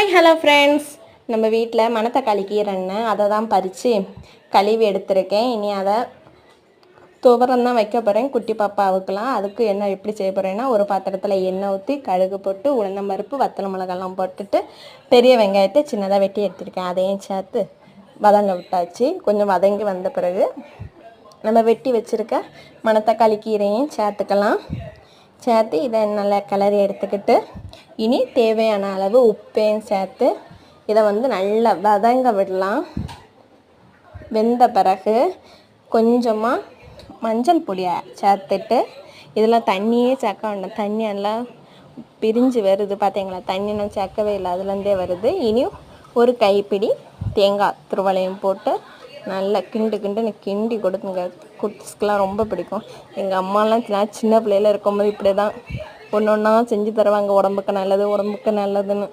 Hi hello friends, நம்ம வீட்டில் மணத்தக்காளி கீரைன்னு அதை தான் பறித்து கழுவி எடுத்திருக்கேன். இனி அதை துவரம் தான் வைக்க போகிறேன் குட்டி பாப்பாவுக்கெலாம். அதுக்கு என்ன எப்படி செய்ய போகிறேன்னா, ஒரு பாத்திரத்தில் எண்ணெய் ஊற்றி கடுகு போட்டு உளுந்தம்பருப்பு வத்தல் மிளகாலாம் போட்டுட்டு பெரிய வெங்காயத்தை சின்னதாக வெட்டி எடுத்திருக்கேன். அதையும் சேர்த்து வதங்க விட்டாச்சு. கொஞ்சம் வதங்கி வந்த பிறகு நம்ம வெட்டி வச்சுருக்க மணத்தக்காளி கீரையும் சேர்த்துக்கலாம். சேர்த்து இதை நல்லா கிளறி எடுத்துக்கிட்டு இனி தேவையான அளவு உப்பையும் சேர்த்து இதை நல்லா வதங்க விடலாம். வெந்த பிறகு கொஞ்சமாக மஞ்சள் பொடியை சேர்த்துட்டு இதில் தண்ணியே சேர்க்க வேண்டாம். தண்ணி நல்லா பிரிஞ்சு வருது பார்த்தீங்களா, தண்ணி நான் சேர்க்கவே இல்லை, அதுலேருந்தே வருது. இனி ஒரு கைப்பிடி தேங்காய் துருவலையும் போட்டு நல்லா கிண்டுன்னு கிண்டி கொடுக்குங்க. குட்டிஸ்க்கெலாம் ரொம்ப பிடிக்கும். எங்கள் அம்மாலாம் சின்ன பிள்ளையில இருக்கும்போது இப்படி தான் ஒன்று ஒன்றா செஞ்சு தருவாங்க, உடம்புக்கு நல்லதுன்னு.